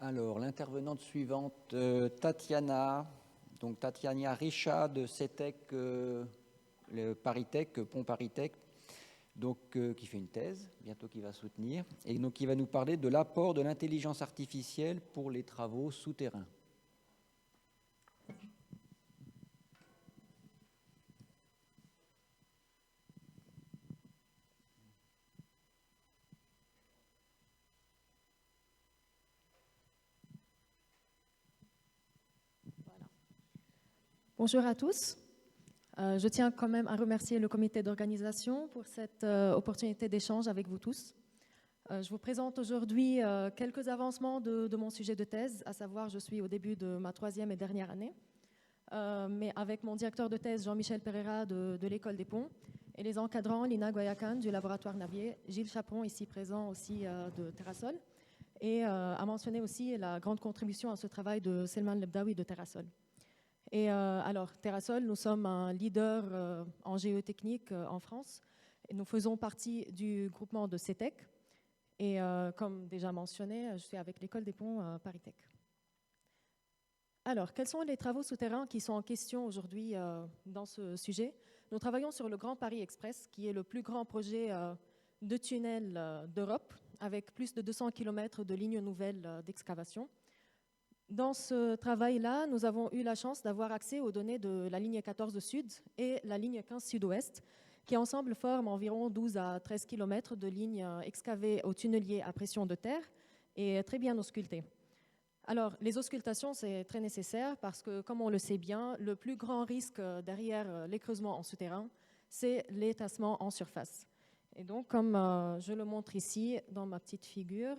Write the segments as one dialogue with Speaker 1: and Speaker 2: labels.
Speaker 1: Alors, l'intervenante suivante, Tatiana, donc Tatiana Richa de CETEC, le Paritech, Pont Paritech, donc, qui fait une thèse, bientôt qui va soutenir, et donc qui va nous parler de l'apport de l'intelligence artificielle pour les travaux souterrains.
Speaker 2: Bonjour à tous. Je tiens quand même à remercier le comité d'organisation pour cette opportunité d'échange avec vous tous. Je vous présente aujourd'hui quelques avancements de mon sujet de thèse, à savoir je suis au début de ma 3e et dernière année, mais avec mon directeur de thèse Jean-Michel Pereira de l'École des Ponts et les encadrants Lina Guayacan du laboratoire Navier, Gilles Chaperon ici présent aussi de Terrasol, et à mentionner aussi la grande contribution à ce travail de Selman Lebdawi de Terrasol. Et alors, Terrasol, nous sommes un leader en géotechnique en France. Et nous faisons partie du groupement de CETEC. Et comme déjà mentionné, je suis avec l'École des Ponts Paritech. Alors, quels sont les travaux souterrains qui sont en question aujourd'hui dans ce sujet? Nous travaillons sur le Grand Paris Express, qui est le plus grand projet de tunnel d'Europe, avec plus de 200 km de lignes nouvelles d'excavation. Dans ce travail-là, nous avons eu la chance d'avoir accès aux données de la ligne 14 Sud et la ligne 15 Sud-Ouest, qui ensemble forment environ 12 à 13 km de lignes excavées au tunnelier à pression de terre et très bien auscultées. Alors, les auscultations, c'est très nécessaire parce que, comme on le sait bien, le plus grand risque derrière les creusements en souterrain, c'est les tassements en surface. Et donc, comme je le montre ici dans ma petite figure,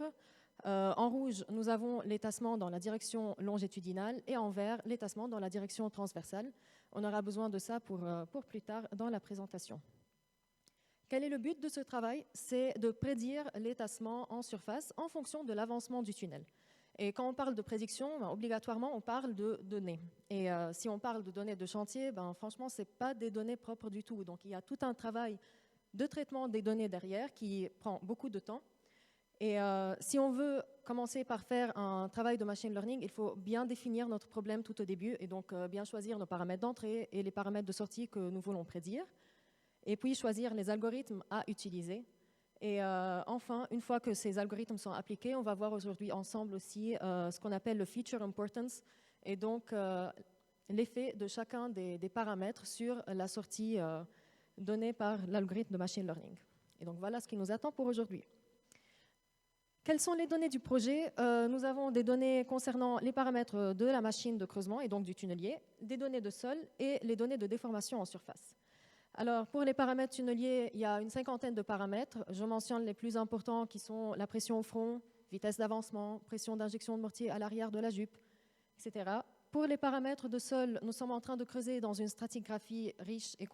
Speaker 2: en rouge, nous avons les tassements dans la direction longitudinale et en vert, les tassements dans la direction transversale. On aura besoin de ça pour plus tard dans la présentation. Quel est le but de ce travail? C'est de prédire les tassements en surface en fonction de l'avancement du tunnel. Et quand on parle de prédiction, obligatoirement, on parle de données. Et si on parle de données de chantier, franchement, ce n'est pas des données propres du tout. Donc, il y a tout un travail de traitement des données derrière qui prend beaucoup de temps. Et si on veut commencer par faire un travail de machine learning, il faut bien définir notre problème tout au début et donc bien choisir nos paramètres d'entrée et les paramètres de sortie que nous voulons prédire. Et puis choisir les algorithmes à utiliser. Et enfin, une fois que ces algorithmes sont appliqués, on va voir aujourd'hui ensemble aussi ce qu'on appelle le feature importance et donc l'effet de chacun des paramètres sur la sortie donnée par l'algorithme de machine learning. Et donc voilà ce qui nous attend pour aujourd'hui. Quelles sont les données du projet? Nous avons des données concernant les paramètres de la machine de creusement et donc du tunnelier, des données de sol et les données de déformation en surface. Alors, pour les paramètres tunneliers, il y a une 50aine de paramètres. Je mentionne les plus importants qui sont la pression au front, vitesse d'avancement, pression d'injection de mortier à l'arrière de la jupe, etc. Pour les paramètres de sol, nous sommes en train de creuser dans une stratigraphie riche et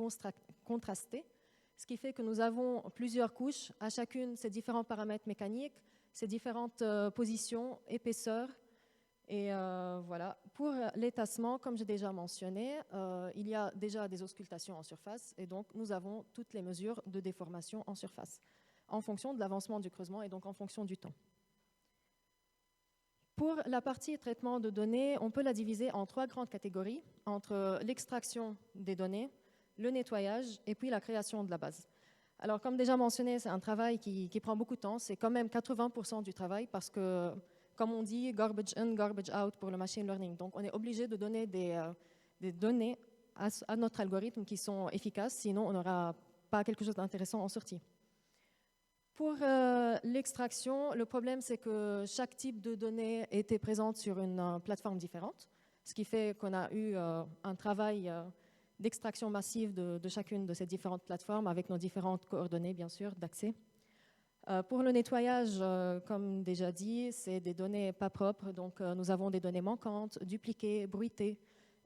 Speaker 2: contrastée, ce qui fait que nous avons plusieurs couches, à chacune ces différents paramètres mécaniques, ces différentes positions, épaisseurs. Et voilà. Pour les tassements, comme j'ai déjà mentionné, il y a déjà des auscultations en surface et donc nous avons toutes les mesures de déformation en surface en fonction de l'avancement du creusement et donc en fonction du temps. Pour la partie traitement de données, on peut la diviser en 3 grandes catégories, entre l'extraction des données, le nettoyage et puis la création de la base. Alors, comme déjà mentionné, c'est un travail qui prend beaucoup de temps. C'est quand même 80% du travail parce que, comme on dit, garbage in, garbage out pour le machine learning. Donc, on est obligé de donner des données à notre algorithme qui sont efficaces, sinon on n'aura pas quelque chose d'intéressant en sortie. Pour l'extraction, le problème, c'est que chaque type de données était présente sur une plateforme différente, ce qui fait qu'on a eu un travail d'extraction massive de chacune de ces différentes plateformes avec nos différentes coordonnées, bien sûr, d'accès. Pour le nettoyage, comme déjà dit, c'est des données pas propres, donc nous avons des données manquantes, dupliquées, bruitées,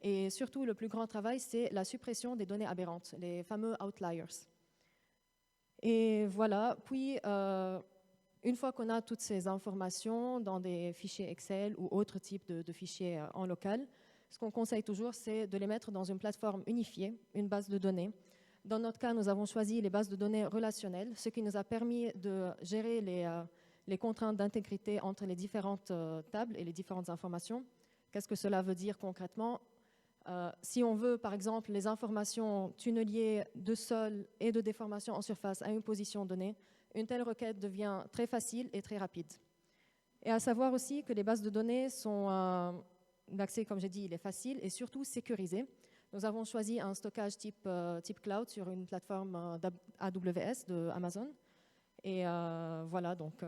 Speaker 2: et surtout, le plus grand travail, c'est la suppression des données aberrantes, les fameux outliers. Et voilà, puis une fois qu'on a toutes ces informations dans des fichiers Excel ou autres types de fichiers en local, ce qu'on conseille toujours, c'est de les mettre dans une plateforme unifiée, une base de données. Dans notre cas, nous avons choisi les bases de données relationnelles, ce qui nous a permis de gérer les contraintes d'intégrité entre les différentes tables et les différentes informations. Qu'est-ce que cela veut dire concrètement? Si on veut, par exemple, les informations tunneliers de sol et de déformation en surface à une position donnée, une telle requête devient très facile et très rapide. Et à savoir aussi que les bases de données sont, l'accès, comme j'ai dit, il est facile et surtout sécurisé. Nous avons choisi un stockage type cloud sur une plateforme AWS de Amazon. Et voilà, donc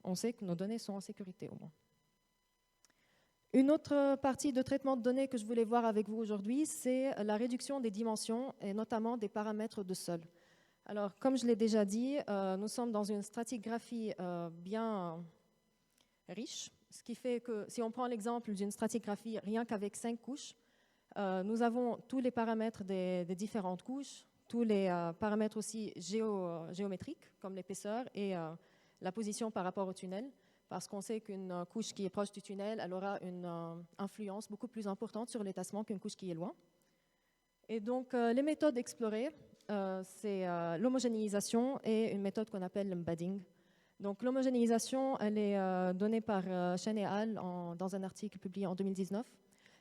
Speaker 2: on sait que nos données sont en sécurité au moins. Une autre partie de traitement de données que je voulais voir avec vous aujourd'hui, c'est la réduction des dimensions et notamment des paramètres de sol. Alors, comme je l'ai déjà dit, nous sommes dans une stratigraphie bien riche, ce qui fait que si on prend l'exemple d'une stratigraphie rien qu'avec 5 couches, nous avons tous les paramètres des différentes couches, tous les paramètres aussi géométriques, comme l'épaisseur et la position par rapport au tunnel, parce qu'on sait qu'une couche qui est proche du tunnel, elle aura une influence beaucoup plus importante sur l'étassement qu'une couche qui est loin. Et donc, les méthodes explorées, c'est l'homogénéisation et une méthode qu'on appelle l'embedding. Donc, l'homogénéisation, elle est donnée par Chen et al. Dans un article publié en 2019.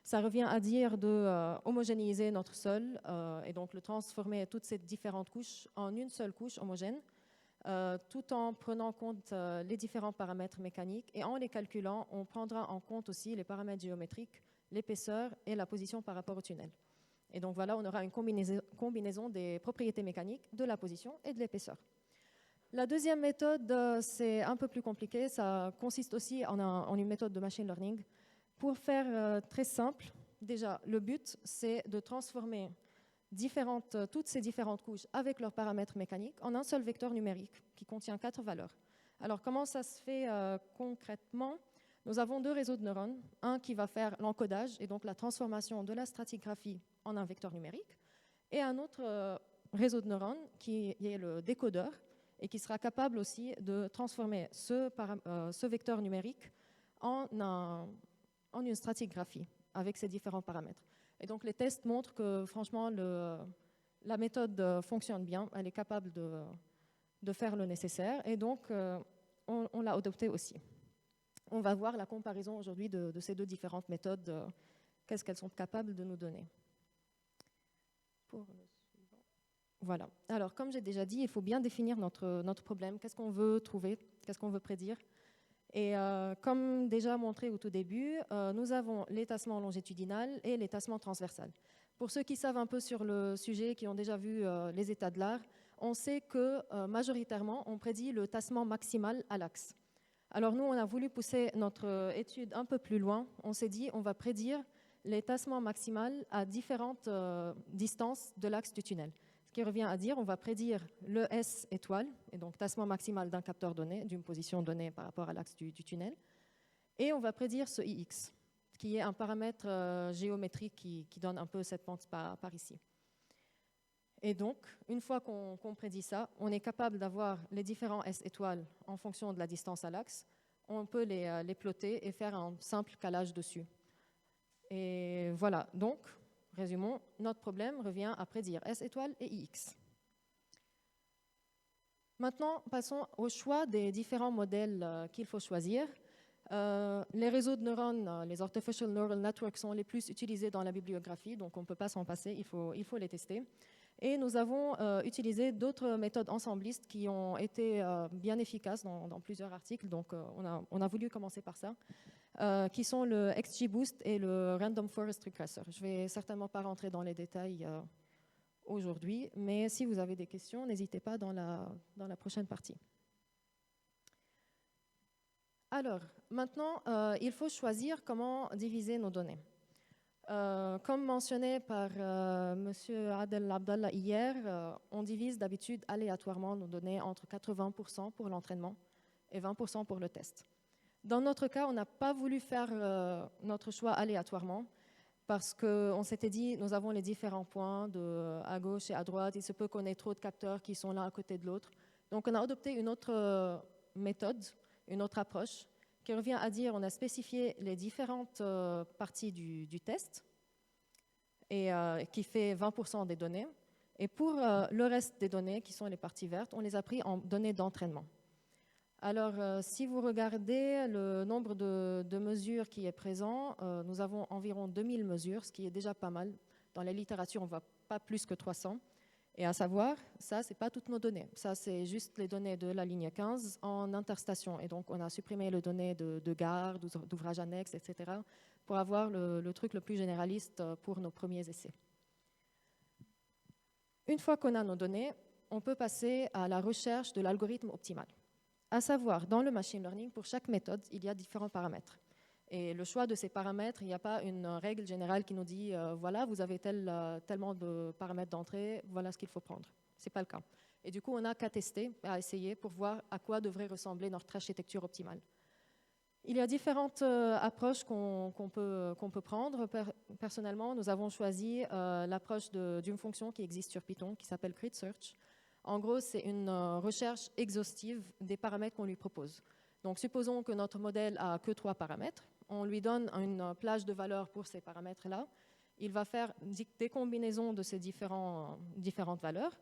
Speaker 2: Ça revient à dire de homogénéiser notre sol et donc le transformer toutes ces différentes couches en une seule couche homogène, tout en prenant en compte les différents paramètres mécaniques et en les calculant, on prendra en compte aussi les paramètres géométriques, l'épaisseur et la position par rapport au tunnel. Et donc voilà, on aura une combinaison des propriétés mécaniques, de la position et de l'épaisseur. La deuxième méthode, c'est un peu plus compliqué, ça consiste aussi en une méthode de machine learning. Pour faire très simple, déjà, le but, c'est de transformer toutes ces différentes couches avec leurs paramètres mécaniques en un seul vecteur numérique qui contient 4 valeurs. Alors, comment ça se fait concrètement? Nous avons 2 réseaux de neurones, un qui va faire l'encodage et donc la transformation de la stratigraphie en un vecteur numérique, et un autre réseau de neurones qui est le décodeur et qui sera capable aussi de transformer ce vecteur numérique en une stratigraphie avec ces différents paramètres. Et donc les tests montrent que franchement la méthode fonctionne bien, elle est capable de faire le nécessaire et donc on l'a adoptée aussi. On va voir la comparaison aujourd'hui de ces 2 différentes méthodes, qu'est-ce qu'elles sont capables de nous donner. Pour le suivant. Voilà. Alors comme j'ai déjà dit, il faut bien définir notre problème, qu'est-ce qu'on veut trouver, qu'est-ce qu'on veut prédire. Et comme déjà montré au tout début, nous avons l'étassement longitudinal et l'étassement transversal. Pour ceux qui savent un peu sur le sujet, qui ont déjà vu les états de l'art, on sait que majoritairement, on prédit le tassement maximal à l'axe. Alors nous, on a voulu pousser notre étude un peu plus loin. On s'est dit, on va prédire les tassements maximaux à différentes distances de l'axe du tunnel. Ce qui revient à dire, on va prédire le S étoile, et donc tassement maximal d'un capteur donné, d'une position donnée par rapport à l'axe du tunnel, et on va prédire ce IX, qui est un paramètre géométrique qui donne un peu cette pente par ici. Et donc, une fois qu'on prédit ça, on est capable d'avoir les différents S étoiles en fonction de la distance à l'axe. On peut les plotter et faire un simple calage dessus. Et voilà, donc, résumons, notre problème revient à prédire S étoile et IX. Maintenant, passons au choix des différents modèles qu'il faut choisir. Les réseaux de neurones, les Artificial Neural Networks, sont les plus utilisés dans la bibliographie, donc on ne peut pas s'en passer, il faut les tester. Et nous avons utilisé d'autres méthodes ensemblistes qui ont été bien efficaces dans plusieurs articles, donc on a voulu commencer par ça, qui sont le XGBoost et le Random Forest Regressor. Je ne vais certainement pas rentrer dans les détails aujourd'hui, mais si vous avez des questions, n'hésitez pas dans la prochaine partie. Alors, maintenant, il faut choisir comment diviser nos données. Comme mentionné par M. Adel Abdallah hier, on divise d'habitude aléatoirement nos données entre 80% pour l'entraînement et 20% pour le test. Dans notre cas, on n'a pas voulu faire notre choix aléatoirement parce qu'on s'était dit, nous avons les différents points à gauche et à droite, il se peut qu'on ait trop de capteurs qui sont l'un à côté de l'autre. Donc on a adopté une autre méthode, une autre approche, qui revient à dire on a spécifié les différentes parties du test et qui fait 20% des données. Et pour le reste des données, qui sont les parties vertes, on les a pris en données d'entraînement. Alors, si vous regardez le nombre de mesures qui est présent, nous avons environ 2000 mesures, ce qui est déjà pas mal. Dans la littérature, on ne voit pas plus que 300. Et à savoir, ça, ce n'est pas toutes nos données. Ça, c'est juste les données de la ligne 15 en interstation. Et donc, on a supprimé les données de gares, d'ouvrages annexes, etc., pour avoir le truc le plus généraliste pour nos premiers essais. Une fois qu'on a nos données, on peut passer à la recherche de l'algorithme optimal. À savoir, dans le machine learning, pour chaque méthode, il y a différents paramètres. Et le choix de ces paramètres, il n'y a pas une règle générale qui nous dit voilà, vous avez tellement de paramètres d'entrée, voilà ce qu'il faut prendre. Ce n'est pas le cas. Et du coup, on n'a qu'à tester, à essayer pour voir à quoi devrait ressembler notre architecture optimale. Il y a différentes approches qu'on peut prendre. Personnellement, nous avons choisi l'approche d'une fonction qui existe sur Python qui s'appelle CritSearch. En gros, c'est une recherche exhaustive des paramètres qu'on lui propose. Donc, supposons que notre modèle a que 3 paramètres. On lui donne une plage de valeurs pour ces paramètres-là. Il va faire des combinaisons de ces différentes valeurs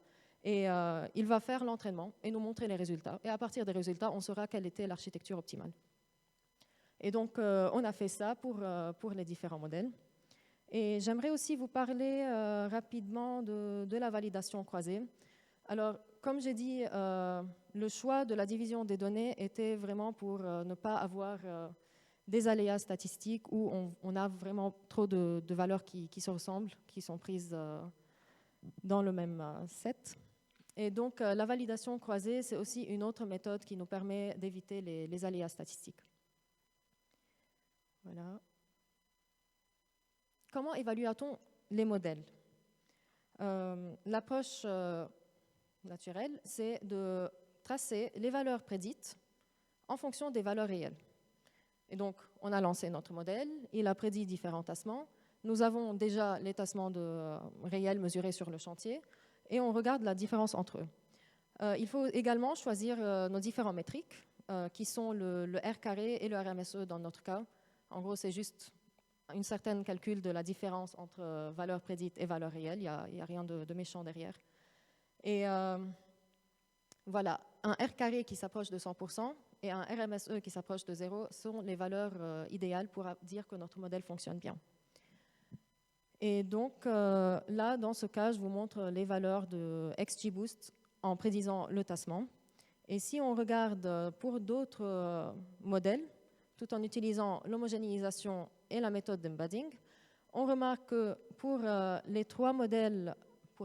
Speaker 2: et il va faire l'entraînement et nous montrer les résultats. Et à partir des résultats, on saura quelle était l'architecture optimale. Et donc, on a fait ça pour les différents modèles. Et j'aimerais aussi vous parler rapidement de la validation croisée. Alors, comme j'ai dit, le choix de la division des données était vraiment pour ne pas avoir des aléas statistiques où on a vraiment trop de valeurs qui se ressemblent, qui sont prises dans le même set. Et donc, la validation croisée, c'est aussi une autre méthode qui nous permet d'éviter les aléas statistiques. Voilà. Comment évalue-t-on les modèles? L'approche naturelle, c'est de tracer les valeurs prédites en fonction des valeurs réelles. Et donc, on a lancé notre modèle, il a prédit différents tassements. Nous avons déjà les tassements réels mesurés sur le chantier et on regarde la différence entre eux. Il faut également choisir nos différents métriques qui sont le R carré et le RMSE dans notre cas. En gros, c'est juste un certain calcul de la différence entre valeurs prédites et valeurs réelles. Il n'y a rien de méchant derrière. Et voilà, un R carré qui s'approche de 100% et un RMSE qui s'approche de 0 sont les valeurs idéales pour dire que notre modèle fonctionne bien. Et donc là, dans ce cas, je vous montre les valeurs de XGBoost en prédisant le tassement. Et si on regarde pour d'autres modèles, tout en utilisant l'homogénéisation et la méthode d'embedding, on remarque que pour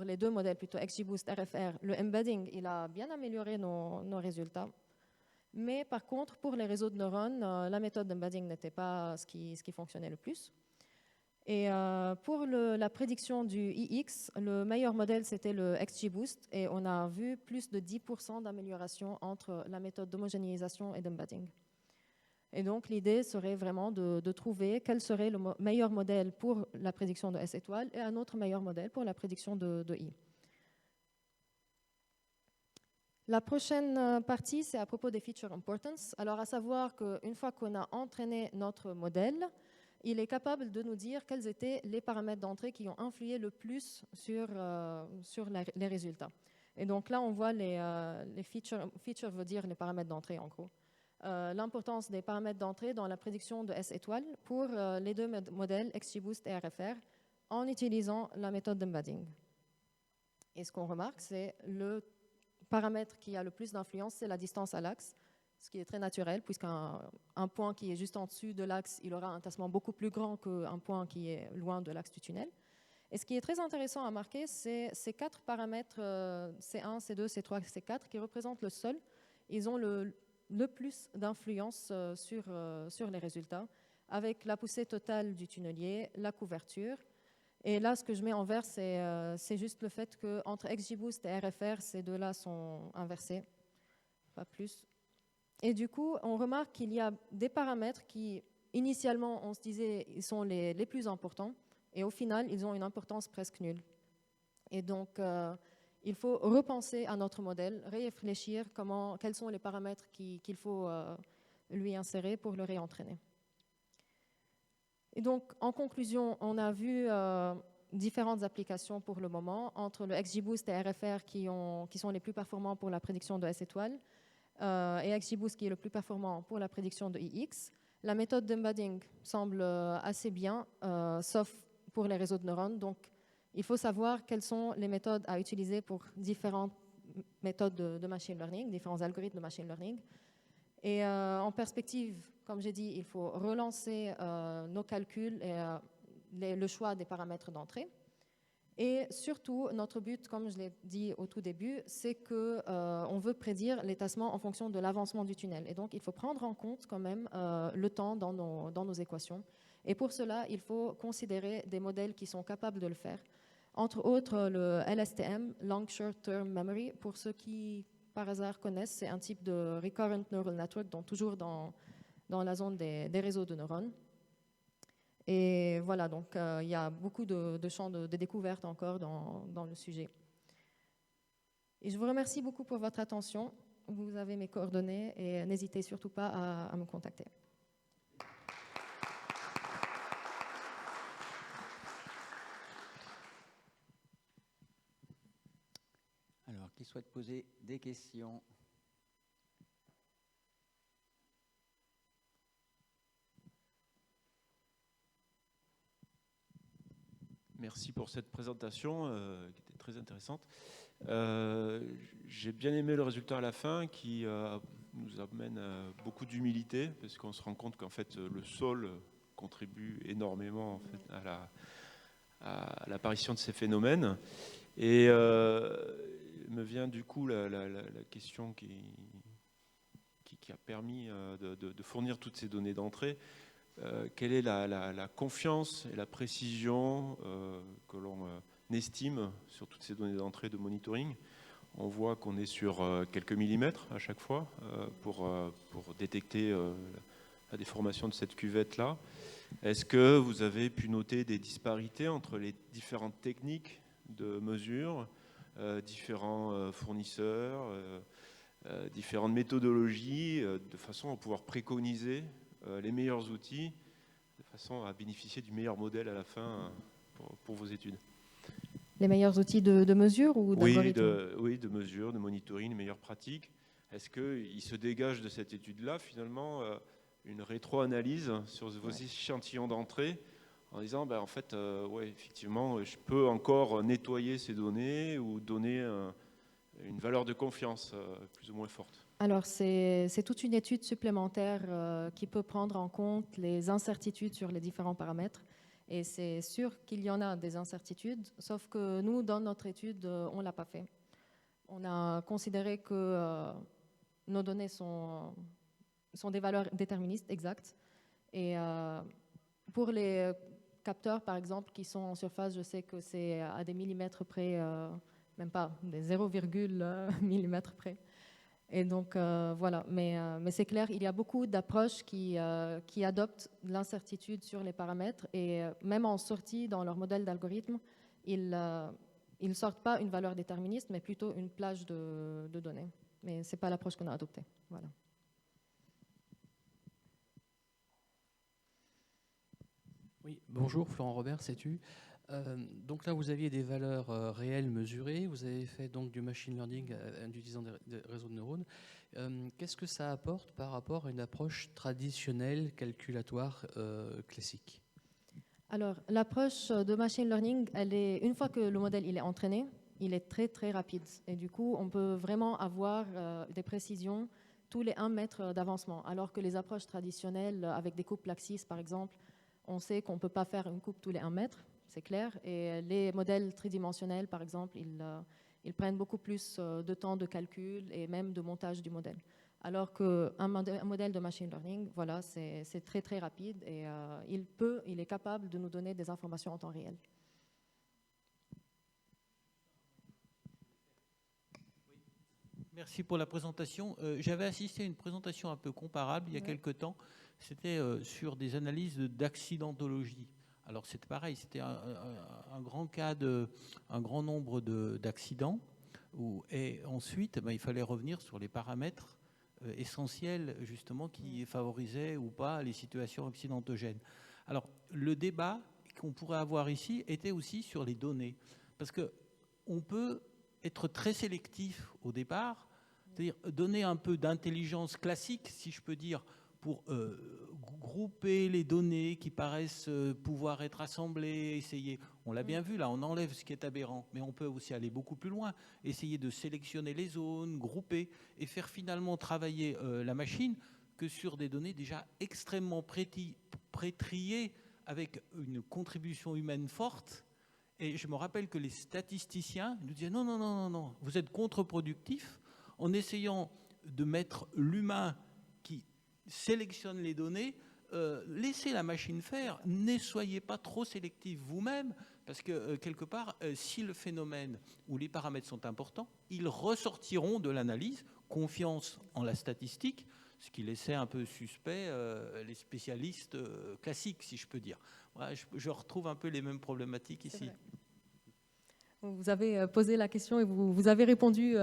Speaker 2: les deux modèles plutôt XGBoost, RFR, le embedding, il a bien amélioré nos résultats. Mais par contre, pour les réseaux de neurones, la méthode d'embedding n'était pas ce qui fonctionnait le plus. Et pour la prédiction du IX, le meilleur modèle, c'était le XGBoost. Et on a vu plus de 10% d'amélioration entre la méthode d'homogénéisation et d'embedding. Et donc, l'idée serait vraiment de trouver quel serait le meilleur modèle pour la prédiction de S étoile et un autre meilleur modèle pour la prédiction de I. La prochaine partie, c'est à propos des feature importance. Alors, à savoir qu'une fois qu'on a entraîné notre modèle, il est capable de nous dire quels étaient les paramètres d'entrée qui ont influé le plus sur les résultats. Et donc là, on voit les features veut dire les paramètres d'entrée en gros. L'importance des paramètres d'entrée dans la prédiction de S étoile pour les deux modèles XGBoost et RFR en utilisant la méthode d'embedding. Et ce qu'on remarque, c'est le paramètre qui a le plus d'influence, c'est la distance à l'axe, ce qui est très naturel, puisqu'un point qui est juste en dessus de l'axe, il aura un tassement beaucoup plus grand qu'un point qui est loin de l'axe du tunnel. Et ce qui est très intéressant à marquer, c'est ces 4 paramètres, C1, C2, C3, C4, qui représentent le sol. Ils ont le plus d'influence sur les résultats, avec la poussée totale du tunnelier, la couverture. Et là, ce que je mets en vert, c'est juste le fait qu'entre XGBoost et RFR, ces deux-là sont inversés, pas plus. Et du coup, on remarque qu'il y a des paramètres qui, initialement, on se disait, ils sont les plus importants, et au final, ils ont une importance presque nulle. Et donc, il faut repenser à notre modèle, réfléchir quels sont les paramètres qu'il faut lui insérer pour le réentraîner. Et donc, en conclusion, on a vu différentes applications pour le moment entre le XGBoost et RFR qui sont les plus performants pour la prédiction de S étoile. et XGBoost qui est le plus performant pour la prédiction de IX. La méthode d'embedding semble assez bien, sauf pour les réseaux de neurones. Donc, il faut savoir quelles sont les méthodes à utiliser pour différentes méthodes de machine learning, différents algorithmes de machine learning. Et en perspective, comme j'ai dit, il faut relancer nos calculs et le choix des paramètres d'entrée. Et surtout, notre but, comme je l'ai dit au tout début, c'est qu'on veut prédire les tassements en fonction de l'avancement du tunnel. Et donc, il faut prendre en compte quand même le temps dans nos équations. Et pour cela, il faut considérer des modèles qui sont capables de le faire. Entre autres, le LSTM, Long Short Term Memory, pour ceux qui, par hasard, connaissent, c'est un type de Recurrent Neural Network, donc toujours dans la zone des réseaux de neurones. Et voilà, donc il y a beaucoup de champs de découverte encore dans le sujet. Et je vous remercie beaucoup pour votre attention. Vous avez mes coordonnées et n'hésitez surtout pas à me contacter.
Speaker 1: Alors, qui souhaite poser des questions?
Speaker 3: Merci pour cette présentation qui était très intéressante. J'ai bien aimé le résultat à la fin qui nous amène beaucoup d'humilité parce qu'on se rend compte qu'en fait le sol contribue énormément en fait, à l'apparition de ces phénomènes. Et me vient du coup la question qui a permis de fournir toutes ces données d'entrée. Quelle est la confiance et la précision que l'on estime sur toutes ces données d'entrée de monitoring? On voit qu'on est sur quelques millimètres à chaque fois pour détecter la déformation de cette cuvette-là. Est-ce que vous avez pu noter des disparités entre les différentes techniques de mesure, différents fournisseurs, différentes méthodologies, de façon à pouvoir préconiser les meilleurs outils, de façon à bénéficier du meilleur modèle à la fin pour vos études?
Speaker 2: Les meilleurs outils de mesure ou d'algorithme?
Speaker 3: Oui, de mesure, de monitoring, les meilleures pratiques. Est-ce qu'il se dégage de cette étude-là, finalement, une rétro-analyse sur vos échantillons d'entrée en disant, en fait, effectivement, je peux encore nettoyer ces données ou donner une valeur de confiance plus ou moins forte?
Speaker 2: Alors, c'est toute une étude supplémentaire qui peut prendre en compte les incertitudes sur les différents paramètres. Et c'est sûr qu'il y en a des incertitudes, sauf que nous, dans notre étude, on ne l'a pas fait. On a considéré que nos données sont des valeurs déterministes exactes. Et pour les capteurs, par exemple, qui sont en surface, je sais que c'est à des millimètres près, même pas, des 0,1 millimètres près. Et donc, voilà. Mais c'est clair, il y a beaucoup d'approches qui adoptent l'incertitude sur les paramètres et même en sortie dans leur modèle d'algorithme, ils ne sortent pas une valeur déterministe, mais plutôt une plage de données. Mais ce n'est pas l'approche qu'on a adoptée. Voilà.
Speaker 4: Oui, bonjour, Florent Robert, sais-tu. Donc là, vous aviez des valeurs réelles mesurées. Vous avez fait donc du machine learning en utilisant des réseaux de neurones. Qu'est-ce que ça apporte par rapport à une approche traditionnelle calculatoire classique?
Speaker 2: Alors, l'approche de machine learning, une fois que le modèle il est entraîné, il est très très rapide. Et du coup, on peut vraiment avoir des précisions tous les 1 mètre d'avancement. Alors que les approches traditionnelles, avec des coupes Plaxis par exemple, on sait qu'on ne peut pas faire une coupe tous les 1 mètre. C'est clair. Et les modèles tridimensionnels, par exemple, ils prennent beaucoup plus de temps de calcul et même de montage du modèle. Alors qu'un modèle de machine learning, voilà, c'est très très rapide et il est capable de nous donner des informations en temps réel.
Speaker 5: Merci pour la présentation. J'avais assisté à une présentation un peu comparable il y a quelques temps. C'était sur des analyses d'accidentologie. Alors c'était pareil, c'était un grand cas un grand nombre d'accidents. Et ensuite, il fallait revenir sur les paramètres essentiels justement qui favorisaient ou pas les situations accidentogènes. Alors le débat qu'on pourrait avoir ici était aussi sur les données. Parce qu'on peut être très sélectif au départ C'est-à-dire donner un peu d'intelligence classique, si je peux dire, pour grouper les données qui paraissent pouvoir être assemblées, essayer. On l'a bien vu, là, on enlève ce qui est aberrant, mais on peut aussi aller beaucoup plus loin, essayer de sélectionner les zones, grouper, et faire finalement travailler la machine que sur des données déjà extrêmement pré-triées, avec une contribution humaine forte. Et je me rappelle que les statisticiens nous disaient non, non, non, non, non, vous êtes contre-productif en essayant de mettre l'humain qui sélectionne les données, laissez la machine faire, ne soyez pas trop sélectif vous-même, parce que quelque part, si le phénomène ou les paramètres sont importants, ils ressortiront de l'analyse, confiance en la statistique, ce qui laissait un peu suspect les spécialistes classiques, si je peux dire. Voilà, je retrouve un peu les mêmes problématiques ici.
Speaker 2: Vous avez posé la question et vous avez répondu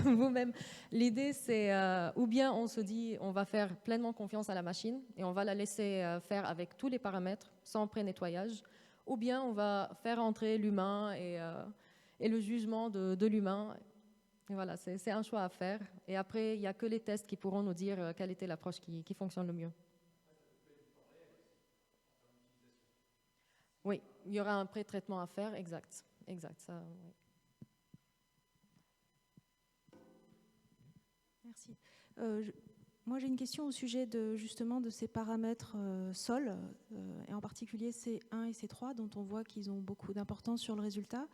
Speaker 2: vous-même. L'idée, c'est ou bien on se dit on va faire pleinement confiance à la machine et on va la laisser faire avec tous les paramètres sans pré-nettoyage, ou bien on va faire entrer l'humain et le jugement de l'humain. Et voilà, c'est un choix à faire. Et après, il n'y a que les tests qui pourront nous dire quelle était l'approche qui fonctionne le mieux. Oui, il y aura un pré-traitement à faire, exact. Exact, ça, oui.
Speaker 6: Merci. Moi, j'ai une question au sujet justement de ces paramètres sol, et en particulier C1 et C3, dont on voit qu'ils ont beaucoup d'importance sur le résultat.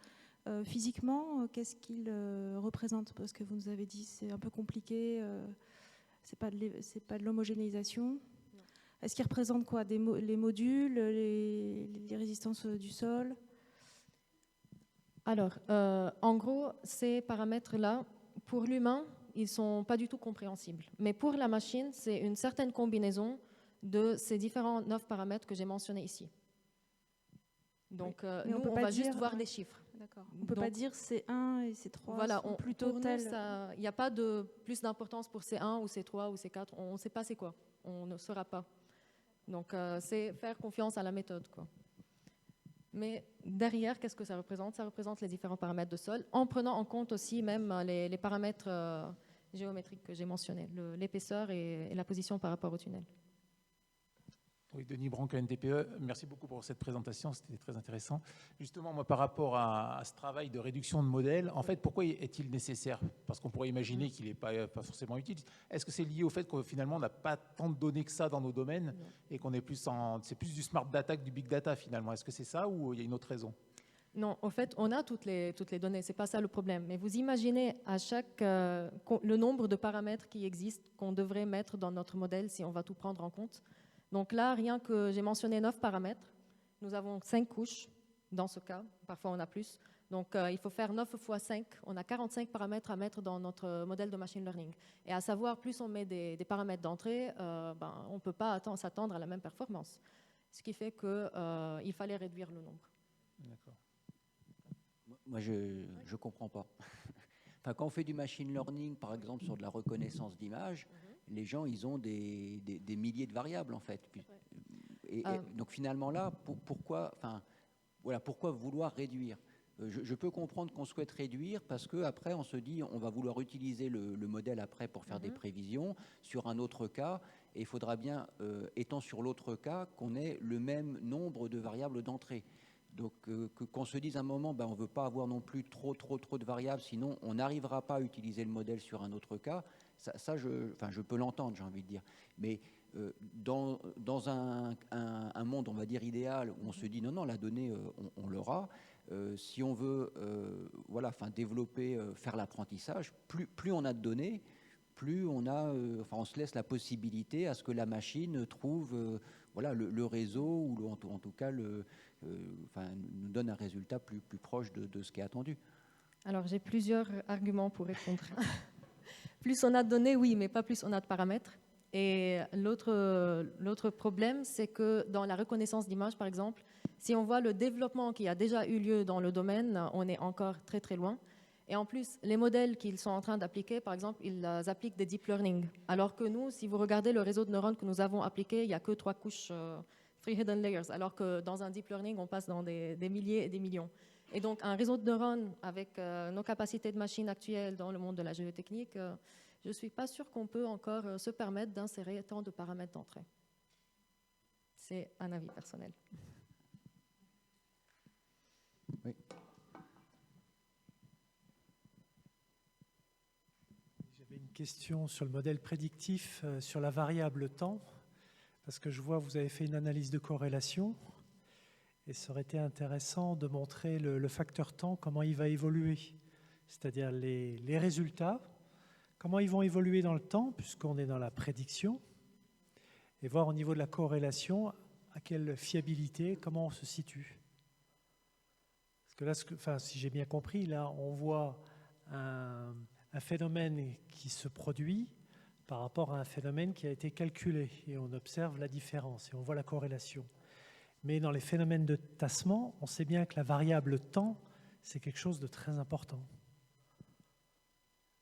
Speaker 6: Physiquement, qu'est-ce qu'ils représentent? Parce que vous nous avez dit c'est un peu compliqué, c'est pas de l'homogénéisation. Est-ce qu'ils représentent quoi? Les modules, les résistances du sol?
Speaker 2: Alors, en gros, ces paramètres-là, pour l'humain, ils ne sont pas du tout compréhensibles. Mais pour la machine, c'est une certaine combinaison de ces différents 9 paramètres que j'ai mentionnés ici. Donc, nous, on va juste voir des chiffres.
Speaker 6: D'accord. On ne peut pas dire C1 et C3
Speaker 2: voilà,
Speaker 6: sont plutôt
Speaker 2: pour
Speaker 6: tels.
Speaker 2: Il n'y a pas de plus d'importance pour C1 ou C3 ou C4. On ne sait pas c'est quoi. On ne saura pas. Donc, c'est faire confiance à la méthode, quoi. Mais derrière, qu'est-ce que ça représente? Ça représente les différents paramètres de sol, en prenant en compte aussi même les paramètres géométriques que j'ai mentionnés, l'épaisseur et la position par rapport au tunnel.
Speaker 7: Oui, Denis Branque, NTPE, merci beaucoup pour cette présentation, c'était très intéressant. Justement, moi, par rapport à ce travail de réduction de modèles, en fait, pourquoi est-il nécessaire? Parce qu'on pourrait imaginer qu'il n'est pas forcément utile. Est-ce que c'est lié au fait que finalement, on n'a pas tant de données que ça dans nos domaines et qu'on est c'est plus du smart data que du big data finalement? Est-ce que c'est ça ou il y a une autre raison?
Speaker 2: Non, en fait, on a toutes les données, ce n'est pas ça le problème. Mais vous imaginez à le nombre de paramètres qui existent qu'on devrait mettre dans notre modèle si on va tout prendre en compte. Donc là, rien que j'ai mentionné 9 paramètres, nous avons 5 couches dans ce cas, parfois on a plus. Donc il faut faire 9 fois 5, on a 45 paramètres à mettre dans notre modèle de machine learning. Et à savoir, plus on met des paramètres d'entrée, on ne peut pas s'attendre à la même performance. Ce qui fait qu'il fallait réduire le nombre.
Speaker 7: D'accord.
Speaker 1: Moi, je ne comprends pas. Enfin, quand on fait du machine learning, par exemple, sur de la reconnaissance d'images, les gens, ils ont des milliers de variables, en fait. Et donc, finalement, là, pourquoi vouloir réduire? Je peux comprendre qu'on souhaite réduire parce qu'après, on se dit on va vouloir utiliser le modèle après pour faire des prévisions sur un autre cas. Et il faudra bien, étant sur l'autre cas, qu'on ait le même nombre de variables d'entrée. Donc, qu'on se dise à un moment, on ne veut pas avoir non plus trop de variables, sinon on n'arrivera pas à utiliser le modèle sur un autre cas. Ça je peux l'entendre, j'ai envie de dire. Mais dans un monde, on va dire, idéal, où on se dit non, la donnée, on l'aura. Si on veut développer, faire l'apprentissage, plus on a de données, plus on se laisse la possibilité à ce que la machine trouve le réseau, ou en tout cas nous donne un résultat plus proche de ce qui est attendu.
Speaker 2: Alors j'ai plusieurs arguments pour répondre. Plus on a de données, oui, mais pas plus on a de paramètres. Et l'autre problème, c'est que dans la reconnaissance d'images, par exemple, si on voit le développement qui a déjà eu lieu dans le domaine, on est encore très très loin. Et en plus, les modèles qu'ils sont en train d'appliquer, par exemple, ils appliquent des deep learning. Alors que nous, si vous regardez le réseau de neurones que nous avons appliqué, il n'y a que 3 couches, 3 hidden layers, alors que dans un deep learning, on passe dans des milliers et des millions. Et donc, un réseau de neurones avec nos capacités de machine actuelles dans le monde de la géotechnique, je ne suis pas sûre qu'on peut encore se permettre d'insérer tant de paramètres d'entrée. C'est un avis personnel.
Speaker 1: Oui.
Speaker 8: J'avais une question sur le modèle prédictif, sur la variable temps, parce que je vois que vous avez fait une analyse de corrélation, et ça aurait été intéressant de montrer le facteur temps, comment il va évoluer, c'est-à-dire les résultats, comment ils vont évoluer dans le temps, puisqu'on est dans la prédiction, et voir au niveau de la corrélation à quelle fiabilité, comment on se situe. Parce que là, si j'ai bien compris, là, on voit un phénomène qui se produit par rapport à un phénomène qui a été calculé, et on observe la différence, et on voit la corrélation. Mais dans les phénomènes de tassement, on sait bien que la variable temps, c'est quelque chose de très important.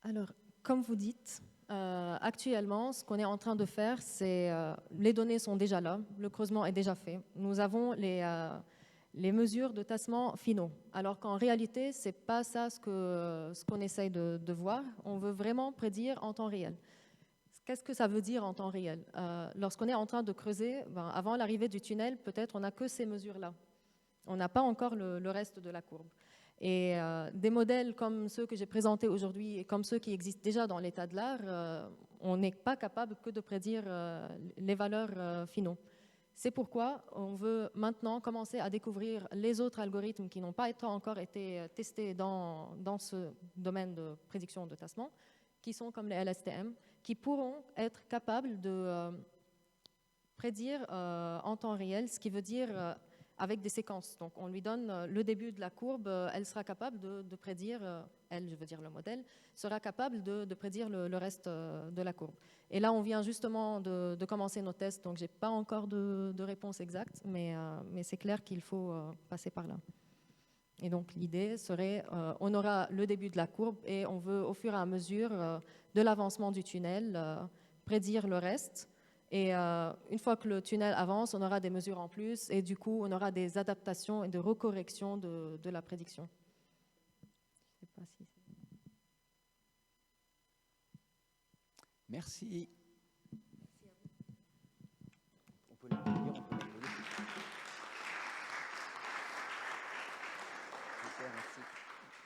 Speaker 2: Alors, comme vous dites, actuellement, ce qu'on est en train de faire, c'est les données sont déjà là, le creusement est déjà fait. Nous avons les mesures de tassement finaux, alors qu'en réalité, ce n'est pas ça ce qu'on essaye de voir. On veut vraiment prédire en temps réel. Qu'est-ce que ça veut dire en temps réel? Lorsqu'on est en train de creuser, avant l'arrivée du tunnel, peut-être on n'a que ces mesures-là. On n'a pas encore le reste de la courbe. Et des modèles comme ceux que j'ai présentés aujourd'hui et comme ceux qui existent déjà dans l'état de l'art, on n'est pas capable que de prédire les valeurs finaux. C'est pourquoi on veut maintenant commencer à découvrir les autres algorithmes qui n'ont pas encore été testés dans ce domaine de prédiction de tassement, qui sont comme les LSTM, qui pourront être capables de prédire en temps réel, ce qui veut dire avec des séquences. Donc on lui donne le début de la courbe, elle sera capable de prédire, elle, je veux dire le modèle, sera capable de prédire le reste de la courbe. Et là, on vient justement de commencer nos tests, donc je n'ai pas encore de réponse exacte, mais c'est clair qu'il faut passer par là. Et donc l'idée serait, on aura le début de la courbe et on veut au fur et à mesure de l'avancement du tunnel prédire le reste. Et une fois que le tunnel avance, on aura des mesures en plus et du coup, on aura des adaptations et de recorrections de la prédiction. Je sais pas si
Speaker 1: Merci.